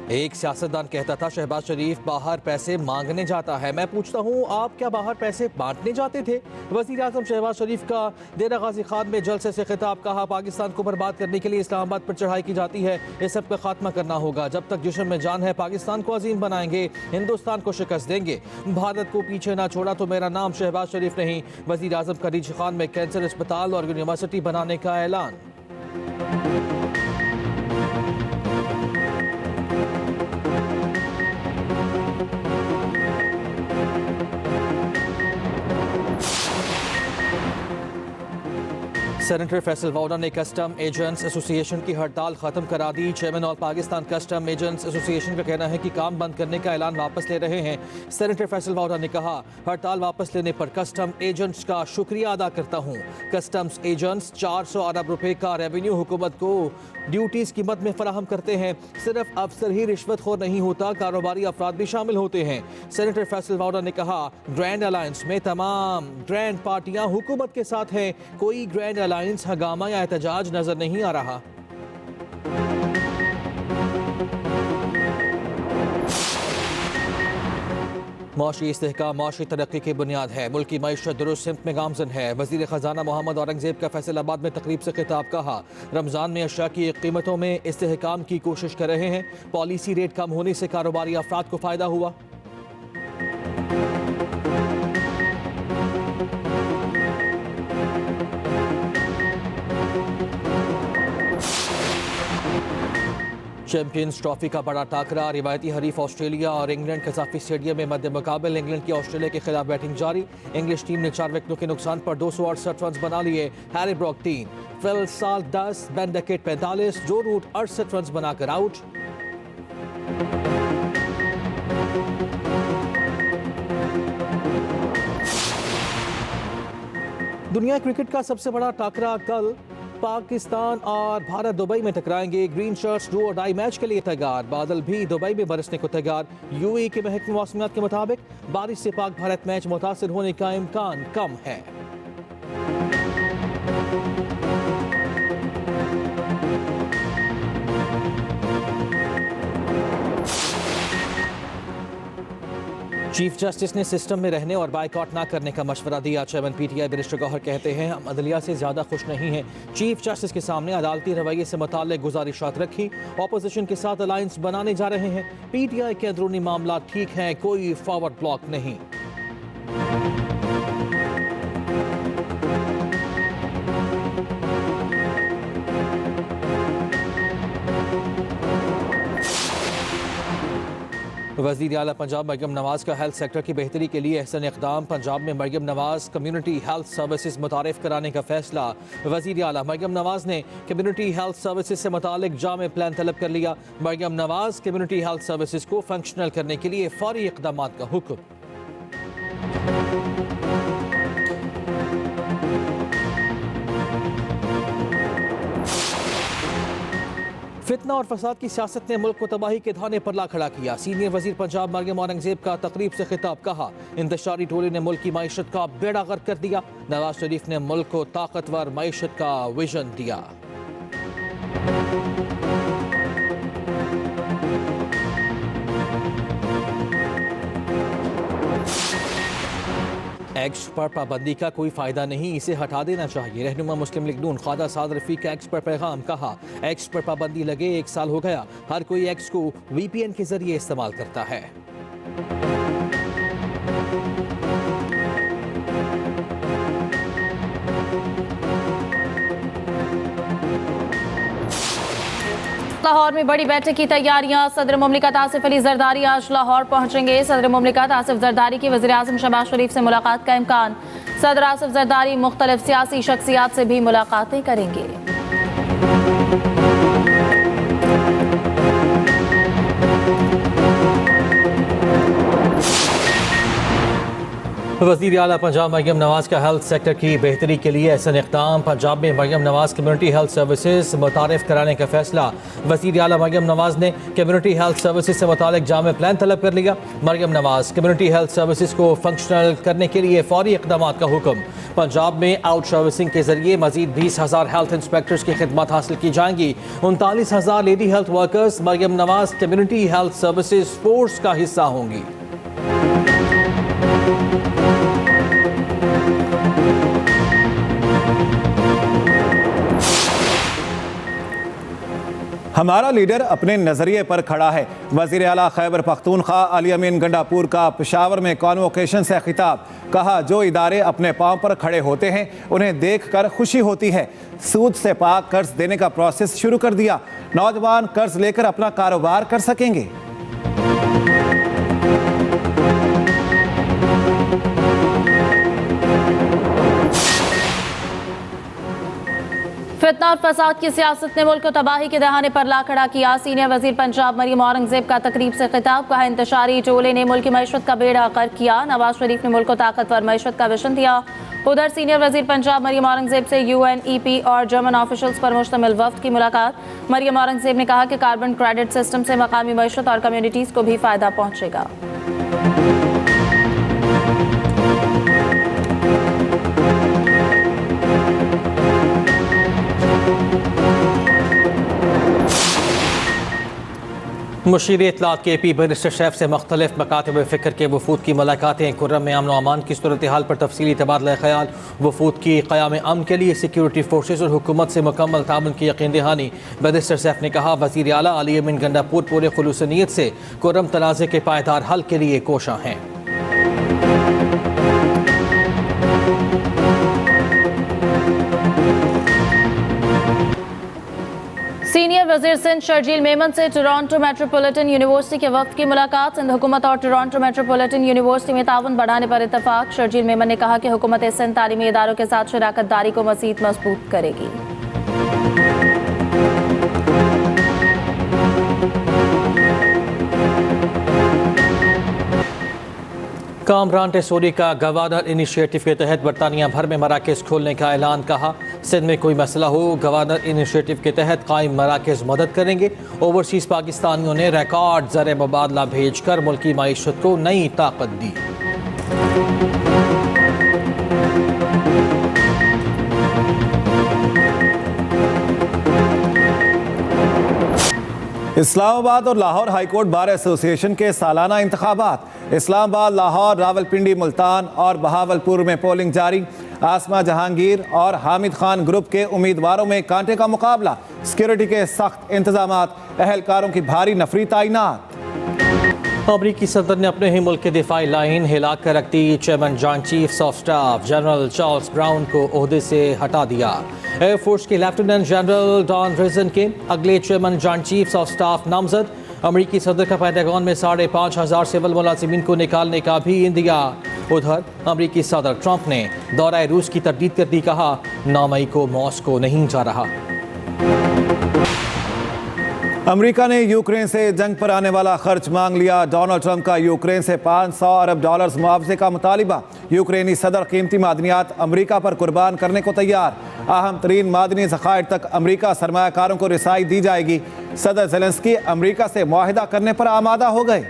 एक सियासतदान कहता था शहबाज शरीफ बाहर पैसे मांगने जाता है। मैं पूछता हूँ, आप क्या बाहर पैसे बांटने जाते थे? वज़ीर आज़म शहबाज शरीफ का डेरा गाजी खान में जलसे से खिताब। कहा, पाकिस्तान को बर्बाद करने के लिए इस्लामाबाद पर चढ़ाई की जाती है, इस सब का खात्मा करना होगा। जब तक जिस्म में जान है पाकिस्तान को अजीम बनाएंगे, हिंदुस्तान को शिकस्त देंगे। भारत को पीछे ना छोड़ा तो मेरा नाम शहबाज शरीफ नहीं। वज़ीर आज़म का रीच खान में कैंसर अस्पताल और यूनिवर्सिटी बनाने का ऐलान। सेनेटर फैसल वाउडा ने कस्टम एजेंट्स एसोसिएशन की हड़ताल खत्म करा दी। Chairman all Pakistan custom agents association का कहना है कि काम बंद करने का ऐलान वापस ले रहे हैं। सेनेटर फैसल वाउडा ने कहा, हड़ताल वापस लेने पर कस्टम एजेंट्स का शुक्रिया अदा करता हूँ। कस्टम्स एजेंट्स 400 अरब रुपए का रेवेन्यू हुकूमत को ड्यूटीज की मद में फराहम करते हैं। सिर्फ अफसर ही रिश्वतखोर नहीं होता, कारोबारी अफराद भी शामिल होते हैं। सेनेटर फैसल वाउडा ने कहा, ग्रैंड अलायंस में तमाम ग्रैंड पार्टियां हुकूमत के साथ हैं। कोई ग्रैंड अलायंस हंगामा या एहतजाज नजर नहीं आ रहा। मौशी इस्तेहकाम मौशी तरक्की की बुनियाद है। मुल्क की मईशत दुरुस्त सिमत में गामजन है। वज़ीर ख़जाना मोहम्मद औरंगज़ेब का फैसलाबाद में तकरीब से खिताब। कहा, रमज़ान में अशिया की कीमतों में इस्तेहकाम की कोशिश कर रहे हैं। पॉलिसी रेट कम होने से कारोबारी अफराद को फ़ायदा हुआ। चैंपियंस ट्रॉफी का बड़ा टाकरा। रिवायती हरीफ ऑस्ट्रेलिया और इंग्लैंड कजाफी स्टेडियम में मध्य मुकाबल। इंग्लैंड की ऑस्ट्रेलिया के खिलाफ बैटिंग जारी। इंग्लिश टीम ने 4 विकेटों के नुकसान पर 268 रन बना लिए। Harry Brock 3, Phil Salt 10, Ben Duckett 45, जो रूट 68 रन बनाकर आउट। दुनिया क्रिकेट का सबसे बड़ा टाकरा कल। पाकिस्तान और भारत दुबई में टकराएंगे। ग्रीन शर्ट्स डू और डाई मैच के लिए तैयार। बादल भी दुबई में बरसने को तैयार। यूएई के महकमे मौसमियात के मुताबिक बारिश से पाक भारत मैच मुतासिर होने का इम्कान कम है। चीफ जस्टिस ने सिस्टम में रहने और बाइकआउट ना करने का मशवरा दिया। चेयरमैन पीटीआई बैरिस्टर गौहर कहते हैं, हम अदलिया से ज्यादा खुश नहीं हैं। चीफ जस्टिस के सामने अदालती रवैये से मुताल्लिक गुजारिशात रखी। ऑपोजिशन के साथ अलायंस बनाने जा रहे हैं। पीटीआई के अंदरूनी मामला ठीक है, कोई फॉरवर्ड ब्लॉक नहीं। वज़ीर आला पंजाब मरियम नवाज का हेल्थ सेक्टर की बेहतरी के लिए अहसन इक़दाम। पंजाब में Maryam Nawaz community health services मुतारिफ कराने का फैसला। वज़ीर आला मरियम नवाज ने कम्युनिटी हेल्थ सर्विसेज से मुतालिक जामे प्लान तलब कर लिया। Maryam Nawaz community health services को फंक्शनल करने के लिए फौरी इक़दाम का हुक्म। फितना और फसाद की सियासत ने मुल्क को तबाही के धाने पर ला खड़ा किया। सीनियर वजीर पंजाब मरियम औरंगजेब का तकरीब से खिताब। कहा, इंतशारी टोले ने मुल्क की मईशत का बेड़ा गर्क कर दिया। नवाज शरीफ ने मुल्क को ताकतवर मईशत का विजन दिया। एक्स पर पाबंदी का कोई फायदा नहीं, इसे हटा देना चाहिए। रहनुमा मुस्लिम लीग नून ख्वाजा साद रफीक एक्स पर पैगाम। कहा, एक्स पर पाबंदी लगे 1 साल हो गया, हर कोई एक्स को वीपीएन के जरिए इस्तेमाल करता है। लाहौर में बड़ी बैठक की तैयारियां। सदर मुमलिकत आसिफ अली जरदारी आज लाहौर पहुंचेंगे। सदर मुमलिकत आसिफ जरदारी की वज़ीर आज़म शहबाज शरीफ से मुलाकात का इम्कान। सदर आसिफ जरदारी मुख्तलिफ सियासी शख्सियात से भी मुलाकातें करेंगे। वज़ीर आला पंजाब मरियम नवाज का हेल्थ सेक्टर की बेहतरी के लिए ऐसा इक़दाम। पंजाब में Maryam Nawaz community health services मुतारिफ कराने का फैसला। वज़ीर आला मरियम नवाज ने कम्युनिटी हेल्थ सर्विसेज से मुतालिक जामे प्लान तलब कर लिया। Maryam Nawaz community health services को फंक्शनल करने के लिए फौरी इक़दाम का हुक्म। पंजाब में आउट सर्विसिंग के जरिए मजीद 20,000 हेल्थ इंस्पेक्टर्स की खिदमत हासिल की जाएंगी। 39,000 lady health workers Maryam Nawaz community health services force का हिस्सा होंगी। हमारा लीडर अपने नज़रिए पर खड़ा है। वज़ीर आला खैबर पख्तूनख्वा अली अमीन गंडापुर का पेशावर में कॉन्वोकेशन से खिताब। कहा, जो इदारे अपने पांव पर खड़े होते हैं उन्हें देख कर खुशी होती है। सूद से पाक कर्ज देने का प्रोसेस शुरू कर दिया। नौजवान कर्ज लेकर अपना कारोबार कर सकेंगे। फितना और फसाद की सियासत ने मुल्क को तबाही के दहाने पर ला खड़ा किया। सीनियर वजीर पंजाब मरियम औरंगजेब का तकरीब से खिताब। कहा, इंतशारी टोले ने मुल्क की मईशत का बेड़ा गर्क किया। नवाज शरीफ ने मुल्क को ताकतवर मईशत का विजन दिया। उधर सीनियर वजीर पंजाब मरियम औरंगजेब से UNEP और जर्मन ऑफिशियल्स पर मुश्तमिल वफ्द की मुलाकात। मरियम औरंगजेब ने कहा कि कार्बन क्रेडिट सिस्टम से मकामी मईशत और कम्युनिटीज़ को भी फ़ायदा पहुँचेगा। मुशीर इत्तलात KP बैरिस्टर शैफ से मुख्तलिफ मकातब फ़िक्र के वफूद की मुलाकातें। कुर्रम में अमन व अमान की सूरत हाल पर तफसीली तबादला ख्याल। वफूद की क़याम अमन के लिए सिक्योरिटी फोर्सेज और हुकूमत से मुकम्मल ताउन की यकीन दहानी। बैरिस्टर शैफ ने कहा, वज़ीर आला अली अमीन गंडापुर पूरे खुलूस नीयत से कुर्रम तनाज़े के पायदार हल के लिए कोशा हैं। सीनियर वजीर सिंध शर्जील मेमन से टोरंटो मेट्रोपॉलिटन यूनिवर्सिटी के वक्त की मुलाकात। सिंध हुकूमत और टोरंटो मेट्रोपॉलिटन यूनिवर्सिटी में ताउन बढ़ाने पर इत्तफाक। शर्जील मेमन ने कहा कि हुकूमत सिंध तालीमी इदारों के साथ शराकत दारी को मज़ीद मजबूत करेगी। कामरान टेसोरी का गवर्नर इनिशिएटिव के तहत बरतानिया भर में मराकज़ खोलने का ऐलान। कहा, सिंध में कोई मसला हो गवर्नर इनिशिएटिव के तहत कायम मराकज़ मदद करेंगे। ओवरसीज़ पाकिस्तानियों ने रिकॉर्ड ज़र मुबादला भेज कर मुल्की मईशत को नई ताकत दी। इस्लामाबाद और लाहौर हाईकोर्ट बार एसोसिएशन के सालाना इंतखाबात। इस्लामाबाद, लाहौर, रावलपिंडी, मुल्तान और बहावलपुर में पोलिंग जारी। आसमा जहांगीर और हामिद खान ग्रुप के उम्मीदवारों में कांटे का मुकाबला। सिक्योरिटी के सख्त इंतजामात, अहलकारों की भारी नफरी तैनात। अमरीकी सदर ने अपने ही मुल्क के दिफाई लाइन हिला कर रख दी। Chairman joint chiefs of staff general Charles Brown को ओहदे से हटा दिया। एयरफोर्स के लेफ्टिनेंट जनरल डॉन रिजन के अगले chairman joint chiefs of staff नामजद। अमरीकी सदर का पेंटागन में 5,500 सिविल मुलाजिमीन को निकालने का भी इंदिया। उधर अमरीकी सदर ट्रंप ने दौरा रूस की तरदीद कर दी। कहा, 9 मई को मॉस्को नहीं जा रहा। अमेरिका ने यूक्रेन से जंग पर आने वाला खर्च मांग लिया। डोनाल्ड ट्रंप का यूक्रेन से $500 अरब मुआवजे का मुतालिबा। यूक्रेनी सदर कीमती मादनियात अमेरिका पर कुर्बान करने को तैयार। अहम तरीन मादनी ज़खायर तक अमेरिका सरमायाकारों को रिसाई दी जाएगी। सदर ज़ेलेंस्की अमेरिका से मुआहिदा करने पर आमादा हो गए।